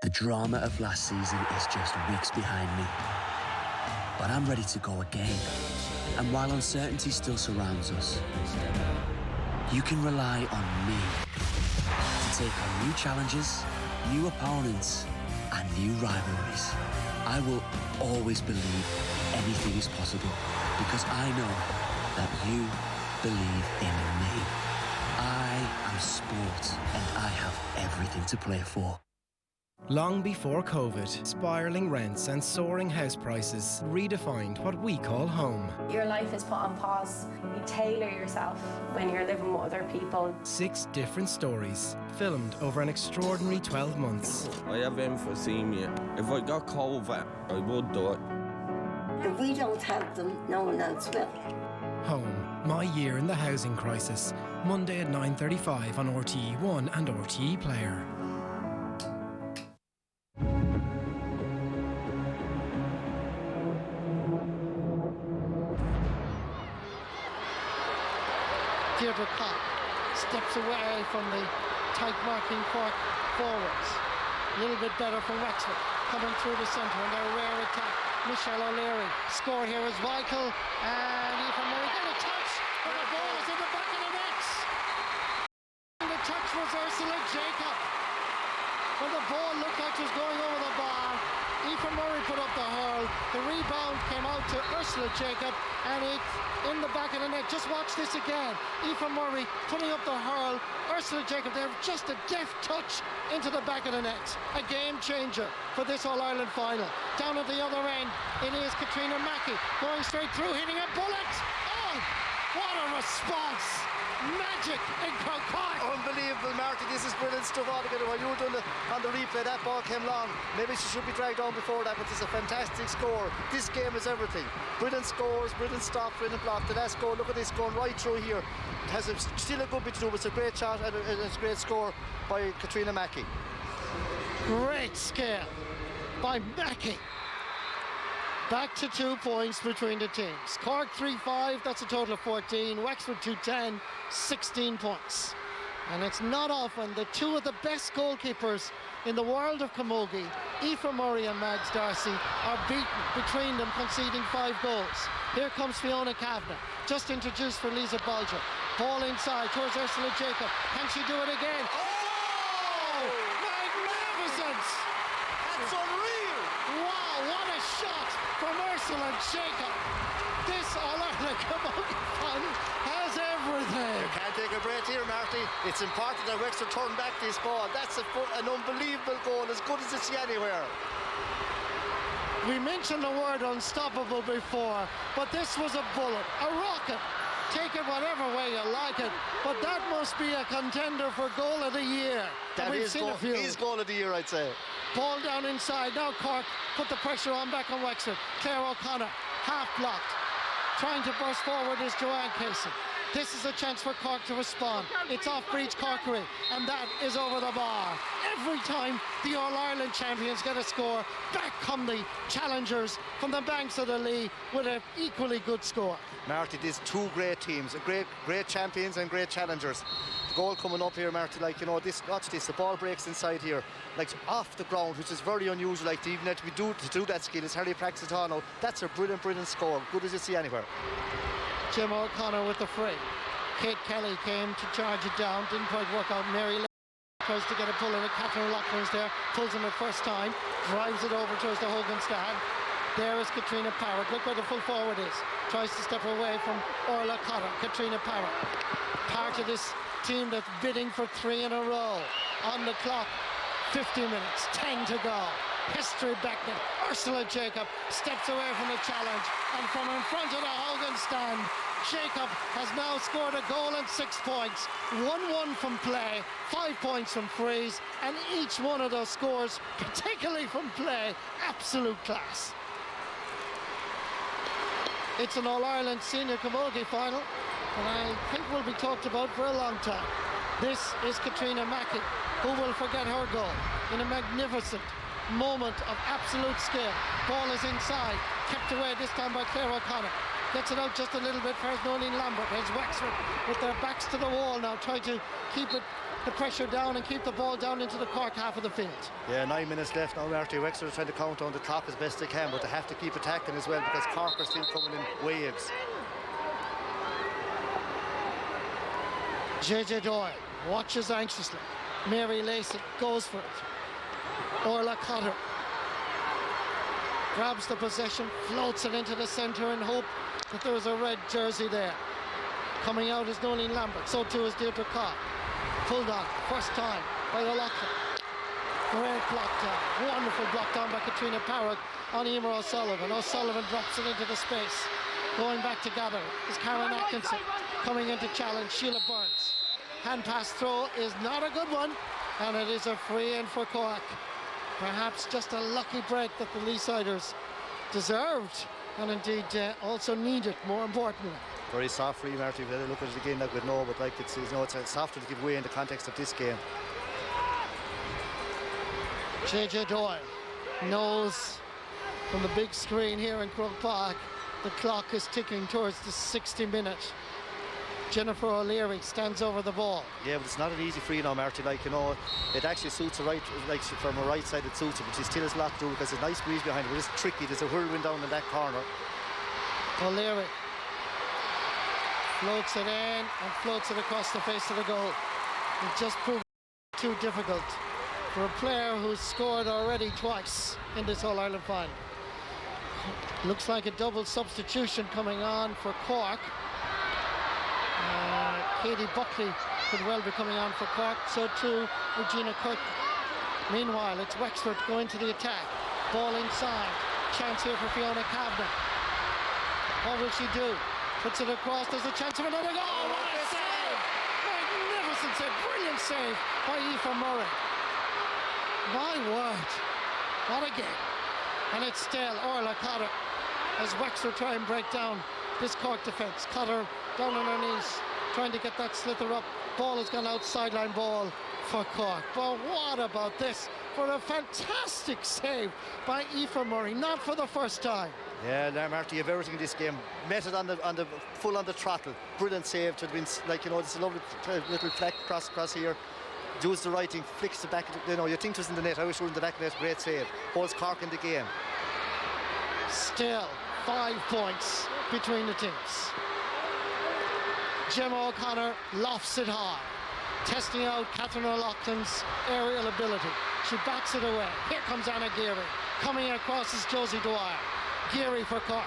The drama of last season is just weeks behind me. But I'm ready to go again. And while uncertainty still surrounds us, you can rely on me to take on new challenges, new opponents, and new rivalries. I will always believe anything is possible because I know that you believe in me. I am sport and I have everything to play for. Long before COVID, spiralling rents and soaring house prices redefined what we call home. Your life is put on pause. You tailor yourself when you're living with other people. 6 different stories, filmed over an extraordinary 12 months. I have emphysema. If I got COVID, I would die. If we don't help them, no one else will. Home, my year in the housing crisis. Monday at 9:35 on RTE1 and RTE Player. Deirdre Cock steps away from the tight marking Cork forwards. A little bit better from Wexford, coming through the centre and their rare attack. Michelle O'Leary, score here is vital, and Aoife Murray got a touch, but the ball is in the back of the net. And the touch was Ursula Jacob. When the ball looked like it was going over the bar, Aoife Murray put up the hurl. The rebound came out to Ursula Jacob, and it's in the back of the net. Just watch this again. Aoife Murray putting up the hurl. Ursula Jacob there, just a deft touch into the back of the net. A game changer for this All-Ireland final. Down at the other end, it is Katrina Mackey going straight through, hitting a bullet. Oh, what a response! Magic in Croke. Unbelievable, Marty. This is brilliant stuff altogether. While you were doing on the replay, that ball came long. Maybe she should be dragged on before that, but it's a fantastic score. This game is everything. Brilliant scores, brilliant stop, brilliant block. The last goal, look at this going right through here. It has still a good bit to do, but it's a great shot and it's a great score by Katrina Mackey. Great skill by Mackey. Back to 2 points between the teams. Cork 3-5, that's a total of 14. Wexford 2-10, 16 points. And it's not often that two of the best goalkeepers in the world of Camogie, Aoife Murray and Mags Darcy, are beaten, between them conceding 5 goals. Here comes Fiona Kavanagh, just introduced for Lisa Bolger. Ball inside towards Ursula Jacob. Can she do it again? Oh! Magnificent! That's unreal! Wow, what a shot from Ursula Jacob. This All-Ireland Camogie fund has everything. You can't take a breath here, Marty. It's important that Wexford turn back this ball. That's an unbelievable goal, as good as you see anywhere. We mentioned the word unstoppable before, but this was a bullet, a rocket. Take it whatever way you like it, but that must be a contender for goal of the year. That is goal of the year, I'd say. Ball down inside. Now Cork put the pressure on back on Wexford. Claire O'Connor, half blocked. Trying to burst forward is Joanne Casey. This is a chance for Cork to respond. It's off breach Corkery, and that is over the bar. Every time the All-Ireland champions get a score, back come the challengers from the banks of the Lee with an equally good score. Marty, these two great teams, great champions and great challengers. The goal coming up here, Marty, like, you know, watch this, the ball breaks inside here, like off the ground, which is very unusual, like to even have to do that skill. It's hardly practiced at all now. That's a brilliant score, good as you see anywhere. Jim O'Connor with the free. Kate Kelly came to charge it down, didn't quite work out. Mary tries to get a pull in it. Catherine Loughlin's there, pulls him the first time, drives it over towards the Hogan stand. There is Katrina Parrott. Look where the full forward is. Tries to step away from Orla Cotter. Katrina Parrott, part of this team that's bidding for 3 in a row. On the clock, 50 minutes, 10 to go. History beckoning. Ursula Jacob steps away from the challenge, and from in front of the Hogan stand, Jacob has now scored a goal and 6 points. 1-1 from play, 5 points from frees, and each one of those scores, particularly from play, absolute class. It's an All-Ireland Senior Camogie final, and I think will be talked about for a long time. This is Katrina Mackey, who will forget her goal in a magnificent moment of absolute skill. Ball is inside, kept away this time by Claire O'Connor. Gets it out just a little bit. There's Nolene Lambert. There's Wexford with their backs to the wall now, trying to keep the pressure down and keep the ball down into the Cork half of the field. Yeah, 9 minutes left now, Marty. Wexford are trying to count on the clock as best they can, but they have to keep attacking as well because Cork are still coming in waves. JJ Doyle watches anxiously. Mary Lacey goes for it. Orla Cotter grabs the possession, floats it into the centre in hope that there is a red jersey there. Coming out is Nolene Lambert, so too is Deirdre Cobb. Pulled on, first time by O'Loughlin. Great block down, wonderful block down by Katrina Parrott on Emer O'Sullivan. O'Sullivan drops it into the space. Going back to gather is Karen Atkinson. Coming into challenge, Sheila Burns. Hand pass throw is not a good one, and it is a free in for Cork. Perhaps just a lucky break that the Leesiders deserved, and indeed also needed, more importantly. Very soft free, Marty. If you look at it again, like we'd know, but like it's softer to give away in the context of this game. JJ Doyle knows from the big screen here in Croke Park the clock is ticking towards the 60-minute Jennifer O'Leary stands over the ball. Yeah, but it's not an easy free now, Marty. Like, you know, it actually suits her right, like from her right side it suits her, but she still has a lot to do because there's a nice breeze behind her. But it's tricky. There's a whirlwind down in that corner. O'Leary floats it in and floats it across the face of the goal. It just proved too difficult for a player who's scored already twice in this All-Ireland final. Looks like a double substitution coming on for Cork. Katie Buckley could well be coming on for Cork, so too Regina Kirk. Meanwhile, it's Wexford going to the attack. Ball inside. Chance here for Fiona Kavanagh. What will she do? Puts it across. There's a chance of another goal. Oh, what a save! Magnificent save. Brilliant save by Aoife Murray. My word. What a game. And it's still Orla Cotter as Wexford try and break down this Cork defence. Cotter down on her knees, trying to get that slither up. Ball has gone out, sideline ball for Cork. But what about this? For a fantastic save by Aoife Murray, not for the first time. Yeah, now Marty, you have everything in this game. Met it on the full on the throttle. Brilliant save. To have been, like, you know, it's a lovely little fleck cross here. Does the right thing, flicks it back. You know, you think it was in the net. I wish it was in the back of the net. Great save. Holds Cork in the game. Still 5 points between the teams. Gemma O'Connor lofts it high, testing out Catherine O'Loughlin's aerial ability. She backs it away. Here comes Anna Geary. Coming across is Josie Dwyer. Geary for Cork.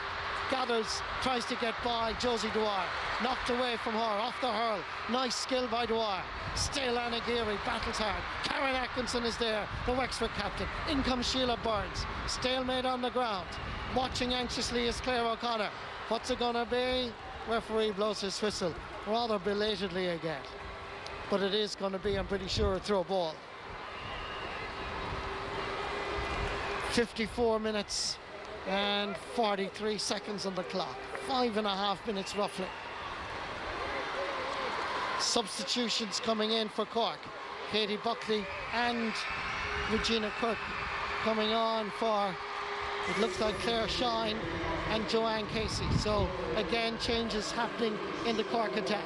Gathers, tries to get by Josie Dwyer. Knocked away from her, off the hurl. Nice skill by Dwyer. Still Anna Geary, battles hard. Karen Atkinson is there, the Wexford captain. In comes Sheila Burns. Stalemate on the ground. Watching anxiously is Claire O'Connor. What's it gonna be? Referee blows his whistle, rather belatedly again. But it is gonna be, I'm pretty sure, a throw ball. 54 minutes and 43 seconds on the clock. 5.5 minutes roughly. Substitutions coming in for Cork. Katie Buckley and Regina Kirk coming on for, it looks like, Claire Shine and Joanne Casey. So again, changes happening in the Cork attack.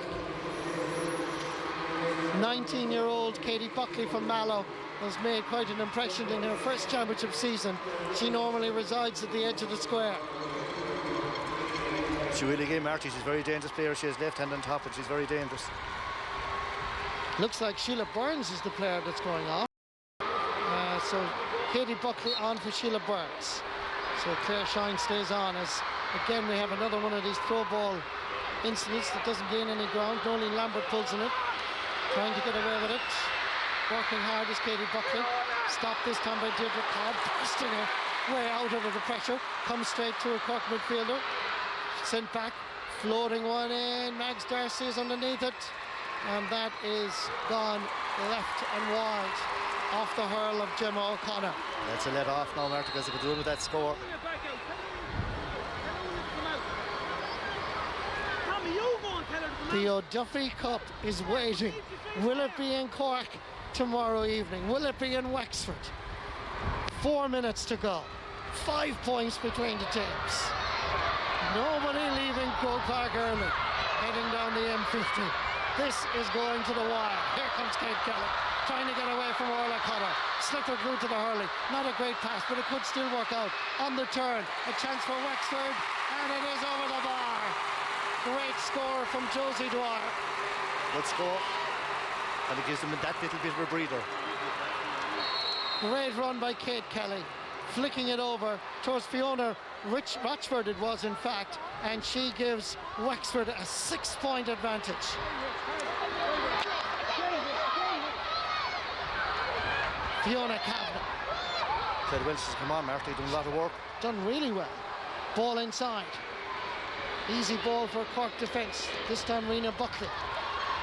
19-year-old Katie Buckley from Mallow has made quite an impression in her first championship season. She normally resides at the edge of the square. She really gave Marty. She's a very dangerous player. She has left hand on top and she's very dangerous. Looks like Sheila Burns is the player that's going off. So Katie Buckley on for Sheila Burns. So Claire Shine stays on as, again, we have another one of these throw ball incidents that doesn't gain any ground. Nolene Lambert pulls in it, trying to get away with it. Working hard is Katie Buckley. Stopped this time by Deirdre Cobb, busting her way out under the pressure. Comes straight to a Cork midfielder. Sent back, floating one in. Mags Darcy is underneath it. And that is gone left and wide off the hurl of Gemma O'Connor. That's a let off now, Marty, because they could run with that score. The O'Duffy Cup is waiting. Will it be in Cork tomorrow evening? Will it be in Wexford? 4 minutes to go. 5 points between the teams. Nobody leaving Croke Park early. Heading down the M50. This is going to the wire. Here comes Kate Kelly, trying to get away from Orla Cotter. Slicker through to the hurley. Not a great pass, but it could still work out. On the turn, a chance for Wexford, and it is over the bar. Great score from Josie Dwyer. Good score. And it gives them that little bit of a breather. Great run by Kate Kelly, flicking it over towards Fiona Rochford, it was in fact, and she gives Wexford a 6-point advantage. Fiona Kavanagh. Said, well, she's come on, Marty, doing a lot of work. Done really well. Ball inside. Easy ball for Cork defence. This time Rena Buckley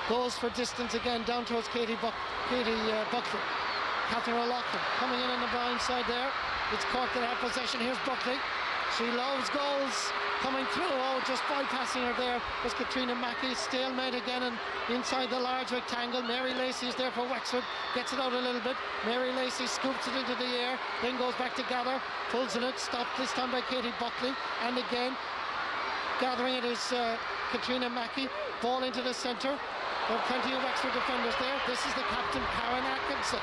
goes for distance again, down towards Katie Buckley. Catherine O'Loughlin coming in on the blind side there. It's Cork that have possession. Here's Buckley. She loves goals coming through. Oh, just bypassing her there was Katrina Mackey. Stalemate again and inside the large rectangle. Mary Lacey is there for Wexford. Gets it out a little bit. Mary Lacey scoops it into the air, then goes back to gather. Pulls in it. Stopped this time by Katie Buckley. And again, gathering it is Katrina Mackey. Ball into the centre. There are plenty of Wexford defenders there. This is the captain, Karen Atkinson.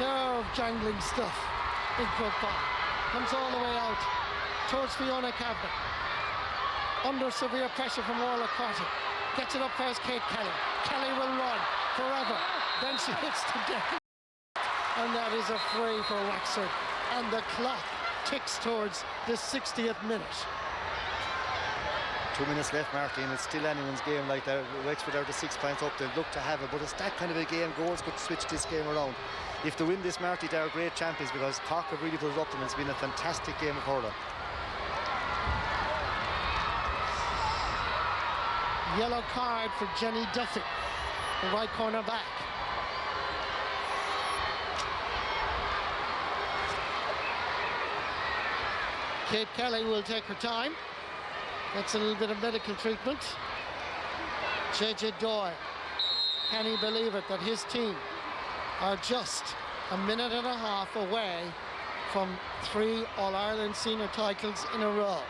Nerve-jangling stuff in Croke Park. Comes all the way out towards Fiona Kavanagh. Under severe pressure from Orla Carter. Gets it up first, Kate Kelly. Kelly will run forever. Then she hits the deck. And that is a free for Wexford. And the clock ticks towards the 60th minute. 2 minutes left, Marty, and it's still anyone's game. Like Wexford are the 6 points up. They'll look to have it, but it's that kind of a game. Goals could switch this game around. If they win this, Marty, they're great champions because Cork have really put it up to them. It's been a fantastic game of hurling. Yellow card for Jenny Duffy, the right corner back. Kate Kelly will take her time. That's a little bit of medical treatment. JJ Doyle, can he believe it that his team are just a minute and a half away from 3 All-Ireland senior titles in a row?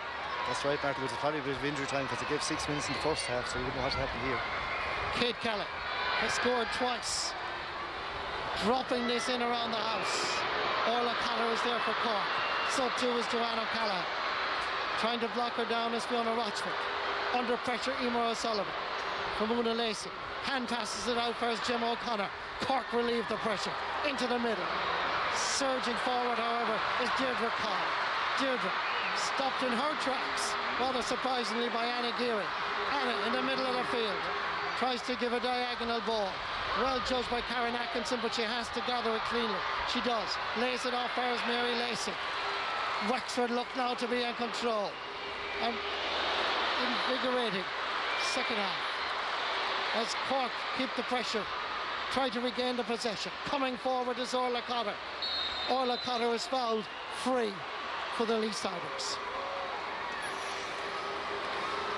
That's right, Martin, which is probably a bit of injury time because they gave 6 minutes in the first half, so you wouldn't know what happened here. Kate Kelly has scored twice, dropping this in around the house. Orla Cotter is there for Cork. So too is Joanne O'Callaghan. Trying to block her down is Fiona Rochford. Under pressure, Emer O'Sullivan from Una Lacey. Hand passes it out first, Jim O'Connor. Cork relieve the pressure into the middle. Surging forward, however, is Deirdre Cobb. Deirdre stopped in her tracks, rather surprisingly, by Anna Geary. Anna in the middle of the field tries to give a diagonal ball. Well judged by Karen Atkinson, but she has to gather it cleanly. She does. Lays it off as Mary Lacey. Wexford look now to be in control. And invigorating second half as Cork keep the pressure, try to regain the possession. Coming forward is Orla Cotter. Orla Cotter is fouled free for the Leesiders.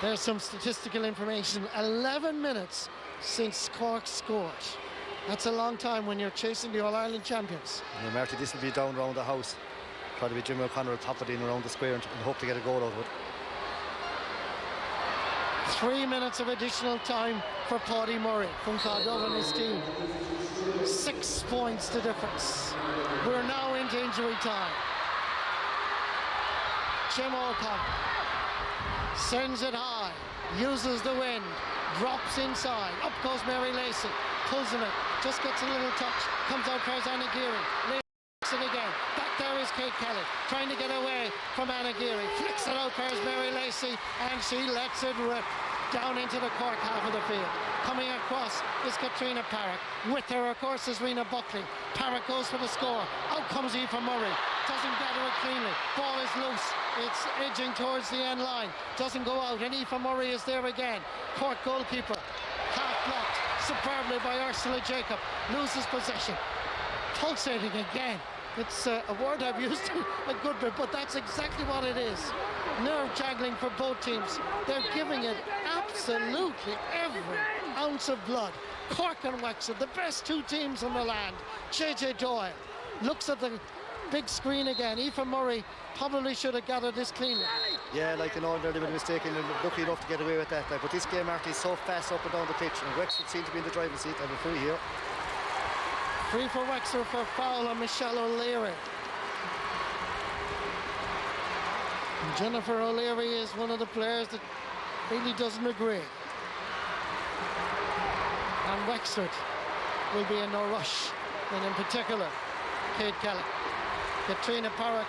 There's some statistical information. 11 minutes since Cork scored. That's a long time when you're chasing the All-Ireland champions. Yeah, Marty, this will be down around the house. Probably Jimmy O'Connor will top it in around the square and hope to get a goal out of it. 3 minutes of additional time for Paddy Murray from Cardova and his team. 6 points the difference. We're now into injury time. Jim O'Connor sends it high, uses the wind, drops inside. Up goes Mary Lacey, pulls in it, just gets a little touch, comes out towards Anna Geary. It again. Back there is Kate Kelly trying to get away from Anna Geary. Flicks it out towards Mary Lacey and she lets it rip down into the Cork half of the field. Coming across is Katrina Parrott. With her, of course, is Rena Buckley. Parrott goes for the score. Out comes Aoife Murray. Doesn't gather it cleanly. Ball is loose. It's edging towards the end line. Doesn't go out. And Aoife Murray is there again. Cork goalkeeper. Half blocked superbly by Ursula Jacob. Loses possession. Pulsating again. It's a word I've used a good bit, but that's exactly what it is. Nerve-jangling for both teams. They're giving it absolutely every ounce of blood. Cork and Wexford, the best 2 teams in the land. JJ Doyle looks at the big screen again. Aoife Murray probably should have gathered this cleanly. Yeah, like, you know, they're a bit mistaken and lucky enough to get away with that. But this game, Marty, is so fast up and down the pitch, and Wexford seem to be in the driving seat. And we're free here. Free for Wexford for foul on Michelle O'Leary. And Jennifer O'Leary is one of the players that really doesn't agree. And Wexford will be in no rush. And in particular, Kate Kelly. Katrina Parrott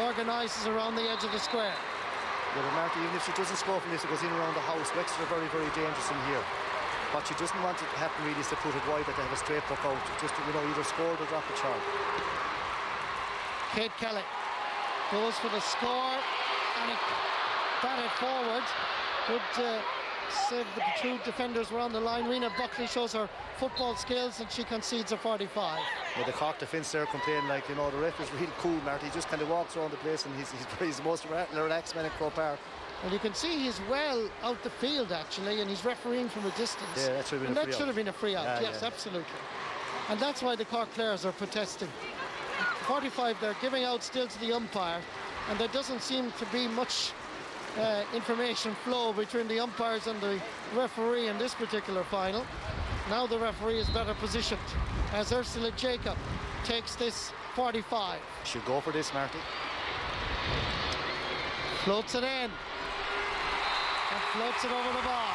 organises around the edge of the square. Yeah, but Marty, even if she doesn't score from this, it goes in around the house. Wexford are very, very dangerous in here. What she doesn't want it to happen really is to put it wide, that they have a straight puck out. Just, you know, either score or drop a charge. Kate Kelly goes for the score and it batted forward. Good save, but the 2 defenders were on the line. Rena Buckley shows her football skills and she concedes a 45. Yeah, the Cork defence there complain, like, you know, the ref is really cool, Marty. He just kind of walks around the place and he's the most relaxed man in Croke Park. And you can see he's well out the field, actually, and he's refereeing from a distance. Yeah, that should have been a free out. Yes, absolutely. And that's why the Cork players are protesting. 45, they're giving out still to the umpire, and there doesn't seem to be much information flow between the umpires and the referee in this particular final. Now the referee is better positioned as Ursula Jacob takes this 45. She'll go for this, Marty. Floats it in. And floats it over the bar.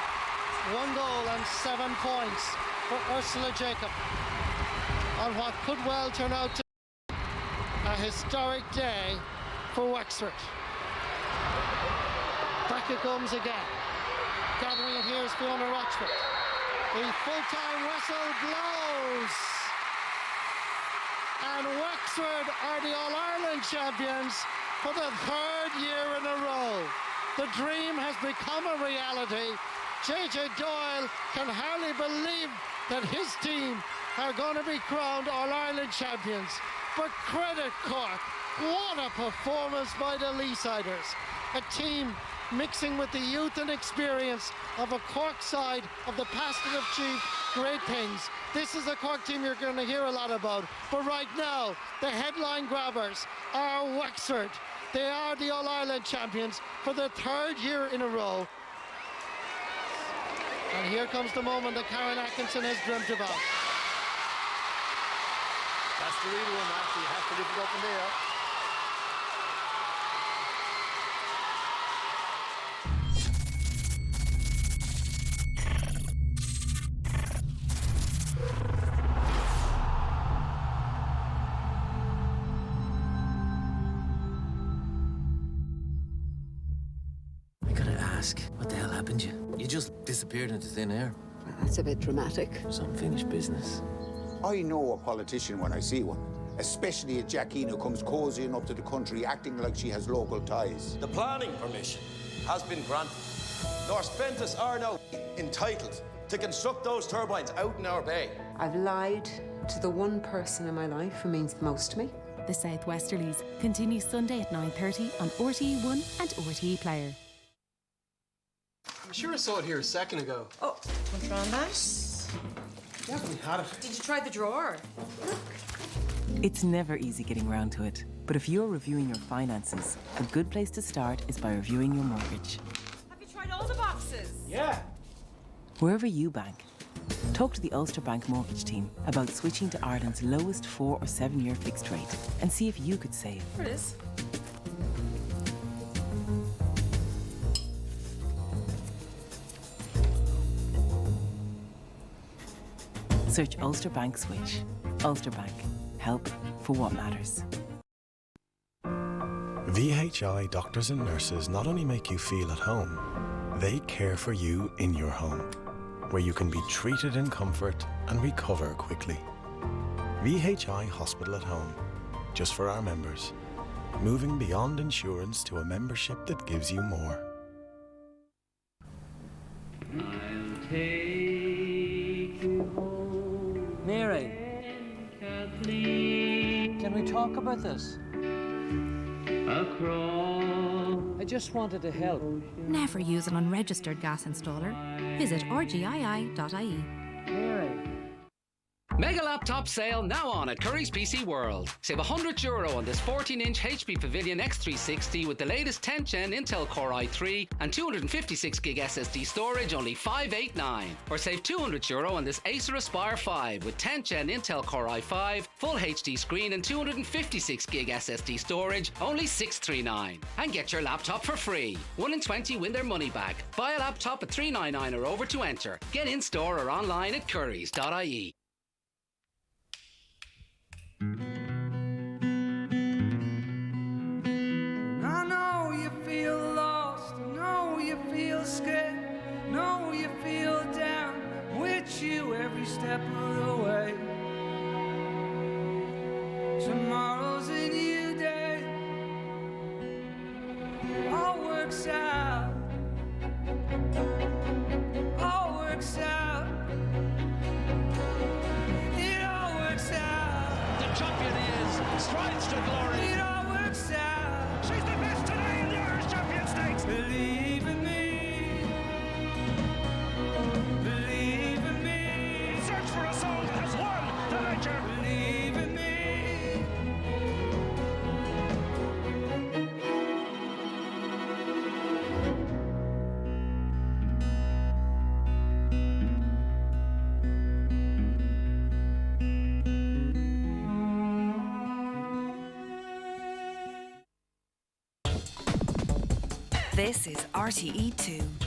1 goal and 7 points for Ursula Jacob on what could well turn out to be a historic day for Wexford. Back it comes again. Gathering it here is Fiona Rochford. The full-time whistle blows. And Wexford are the All-Ireland champions for the 3rd year in a row. The dream has become a reality. JJ Doyle can hardly believe that his team are going to be crowned All-Ireland champions. But credit Cork, what a performance by the Leesiders. A team mixing with the youth and experience of a Cork side of the past that have achieved great things. This is a Cork team you're going to hear a lot about. But right now, the headline grabbers are Wexford. They are the All-Ireland champions for the 3rd year in a row. And here comes the moment that Karen Atkinson has dreamt about. That's the real one, Marty. You have to lift it up in there. What the hell happened to you? You just disappeared into thin air. That's a bit dramatic. Some unfinished business. I know a politician when I see one, especially a Jackie who comes cozying up to the country acting like she has local ties. The planning permission has been granted. North Ventus are now entitled to construct those turbines out in our bay. I've lied to the one person in my life who means the most to me. The Southwesterlies continues Sunday at 9:30 on RTE1 and RTE Player. I'm sure I saw it here a second ago. Oh, what's wrong, that? Definitely had it. Did you try the drawer? It's never easy getting round to it. But if you're reviewing your finances, a good place to start is by reviewing your mortgage. Have you tried all the boxes? Yeah. Wherever you bank, talk to the Ulster Bank mortgage team about switching to Ireland's lowest 4 or 7 year fixed rate and see if you could save. There it is. Search Ulster Bank Switch. Ulster Bank. Help for what matters. VHI doctors and nurses not only make you feel at home, they care for you in your home, where you can be treated in comfort and recover quickly. VHI Hospital at Home, just for our members, moving beyond insurance to a membership that gives you more. I'll take you home. Mary, can we talk about this? I just wanted to help. Never use an unregistered gas installer. Visit rgii.ie. Mary. Mega laptop sale now on at Curry's PC World. Save €100 on this 14-inch HP Pavilion X360 with the latest 10th Gen Intel Core i3 and 256GB SSD storage, only $589. Or save €200 on this Acer Aspire 5 with 10th Gen Intel Core i5, full HD screen and 256GB SSD storage, only $639. And get your laptop for free. 1 in 20 win their money back. Buy a laptop at $399 or over to enter. Get in store or online at currys.ie. I know you feel lost, I know you feel scared, I know you feel down, I'm with you every step of the way. Tomorrow's a new day, all works out, all works out, it all works out. The champion is, strides to glory. It all works out. She's the best today in the Irish Champion Stakes. Believe in me. Believe in me. In search for a soul that has won the venture. Believe in me. This is RTE2.